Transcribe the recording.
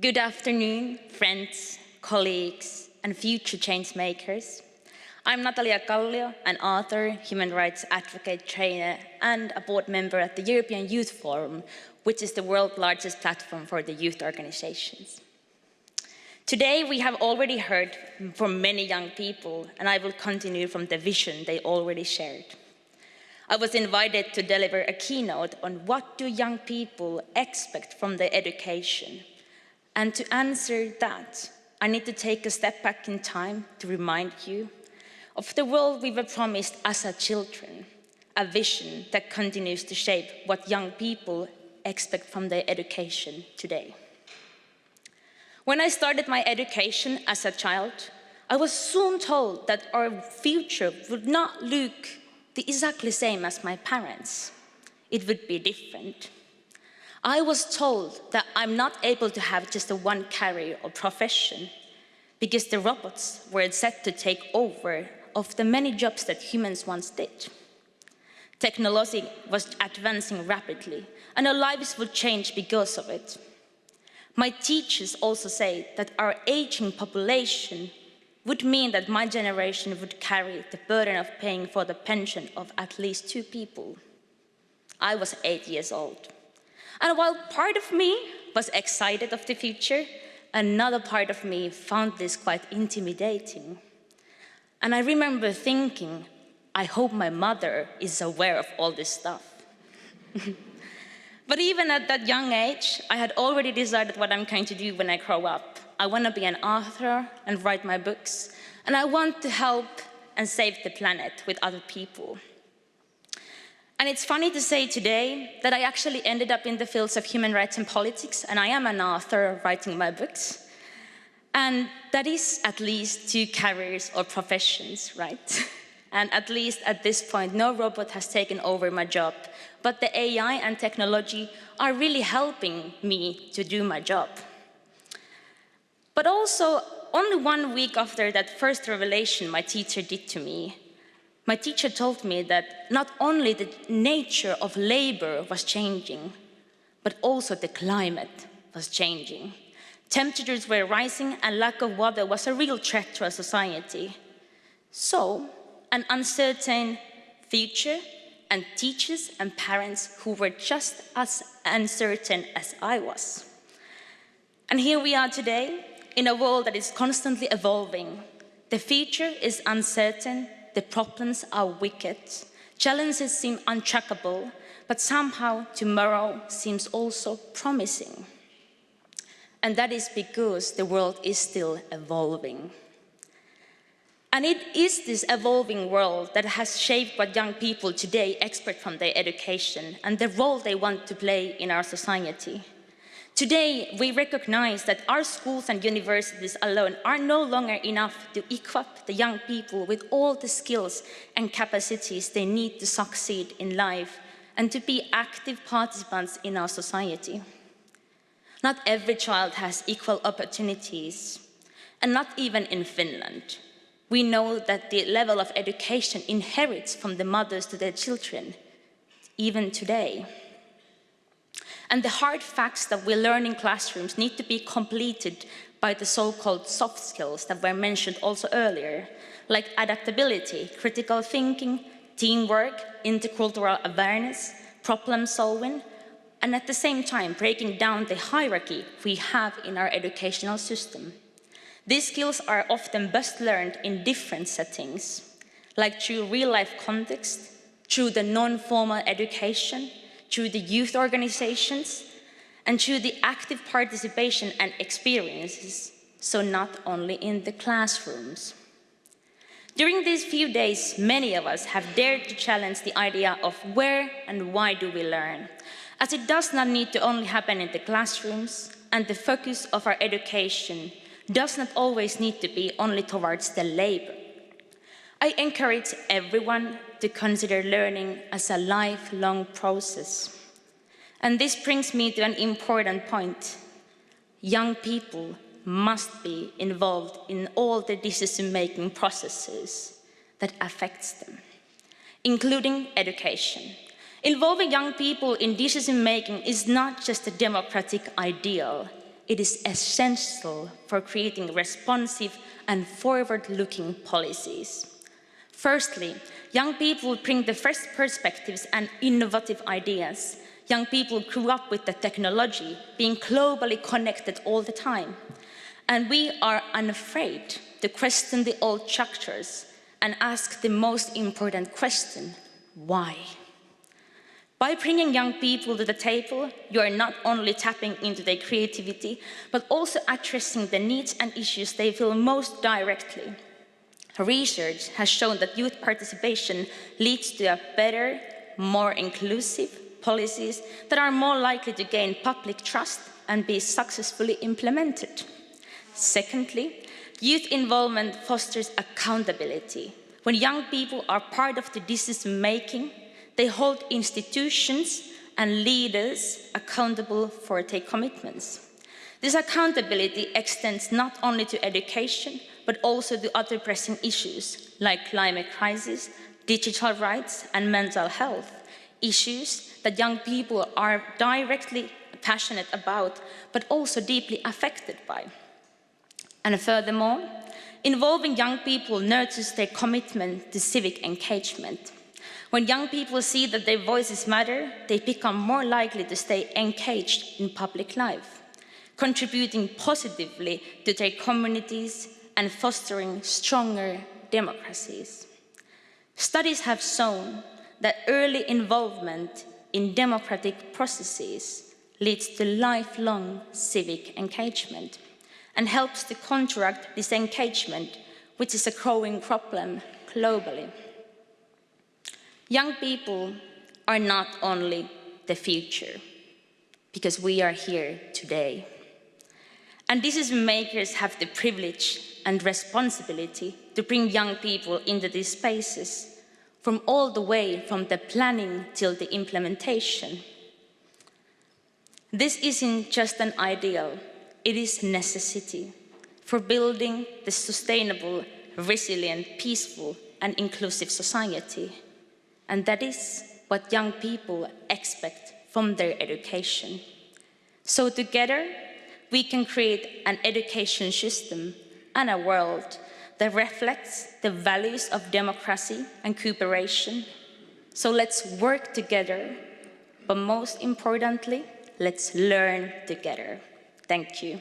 Good afternoon, friends, colleagues, and future change makers. I'm Natalia Kallio, an author, human rights advocate, trainer, and a board member at the European Youth Forum, which is the world's largest platform for the youth organizations. Today, we have already heard from many young people, and I will continue from the vision they already shared. I was invited to deliver a keynote on what do young people expect from their education. And to answer that, I need to take a step back in time to remind you of the world we were promised as our children, a vision that continues to shape what young people expect from their education today. When I started my education as a child, I was soon told that our future would not look exactly same as my parents. It would be different. I was told that I'm not able to have just a one career or profession because the robots were set to take over of the many jobs that humans once did. Technology was advancing rapidly and our lives would change because of it. My teachers also say that our aging population would mean that my generation would carry the burden of paying for the pension of at least 2 people. I was 8 years old. And while part of me was excited of the future, another part of me found this quite intimidating. And I remember thinking, I hope my mother is aware of all this stuff. But even at that young age, I had already decided what I'm going to do when I grow up. I want to be an author and write my books, and I want to help and save the planet with other people. And it's funny to say today that I actually ended up in the fields of human rights and politics, and I am an author writing my books. And that is at least 2 careers or professions, right? And at least at this point, no robot has taken over my job, but the AI and technology are really helping me to do my job. But also, only 1 week after that first revelation my teacher did to me, my teacher told me that not only the nature of labor was changing, but also the climate was changing. Temperatures were rising and lack of water was a real threat to our society. So, an uncertain future and teachers and parents who were just as uncertain as I was. And here we are today, in a world that is constantly evolving. The future is uncertain, the problems are wicked, challenges seem untrackable, but somehow tomorrow seems also promising. And that is because the world is still evolving. And it is this evolving world that has shaped what young people today expect from their education and the role they want to play in our society. Today, we recognize that our schools and universities alone are no longer enough to equip the young people with all the skills and capacities they need to succeed in life and to be active participants in our society. Not every child has equal opportunities, and not even in Finland. We know that the level of education inherits from the mothers to their children, even today. And the hard facts that we learn in classrooms need to be completed by the so-called soft skills that were mentioned also earlier, like adaptability, critical thinking, teamwork, intercultural awareness, problem solving, and at the same time breaking down the hierarchy we have in our educational system. These skills are often best learned in different settings, like through real-life context, through the non-formal education, through the youth organizations, and through the active participation and experiences, so not only in the classrooms. During these few days, many of us have dared to challenge the idea of where and why do we learn, as it does not need to only happen in the classrooms, and the focus of our education does not always need to be only towards the labor. I encourage everyone to consider learning as a lifelong process. And this brings me to an important point. Young people must be involved in all the decision-making processes that affects them, including education. Involving young people in decision-making is not just a democratic ideal, it is essential for creating responsive and forward-looking policies. Firstly, young people bring the fresh perspectives and innovative ideas. Young people grew up with the technology, being globally connected all the time. And we are unafraid to question the old structures and ask the most important question: why? By bringing young people to the table, you are not only tapping into their creativity, but also addressing the needs and issues they feel most directly. Research has shown that youth participation leads to a better, more inclusive policies that are more likely to gain public trust and be successfully implemented. Secondly, youth involvement fosters accountability. When young people are part of the decision-making, they hold institutions and leaders accountable for their commitments. This accountability extends not only to education, but also to other pressing issues like climate crisis, digital rights, and mental health, issues that young people are directly passionate about, but also deeply affected by. And furthermore, involving young people nurtures their commitment to civic engagement. When young people see that their voices matter, they become more likely to stay engaged in public life, contributing positively to their communities and fostering stronger democracies. Studies have shown that early involvement in democratic processes leads to lifelong civic engagement and helps to counteract disengagement, which is a growing problem globally. Young people are not only the future, because we are here today. And decision makers have the privilege and responsibility to bring young people into these spaces, from all the way from the planning till the implementation. This isn't just an ideal, it is necessity for building the sustainable, resilient, peaceful, and inclusive society. And that is what young people expect from their education. So together, we can create an education system and a world that reflects the values of democracy and cooperation. So let's work together, but most importantly, let's learn together. Thank you.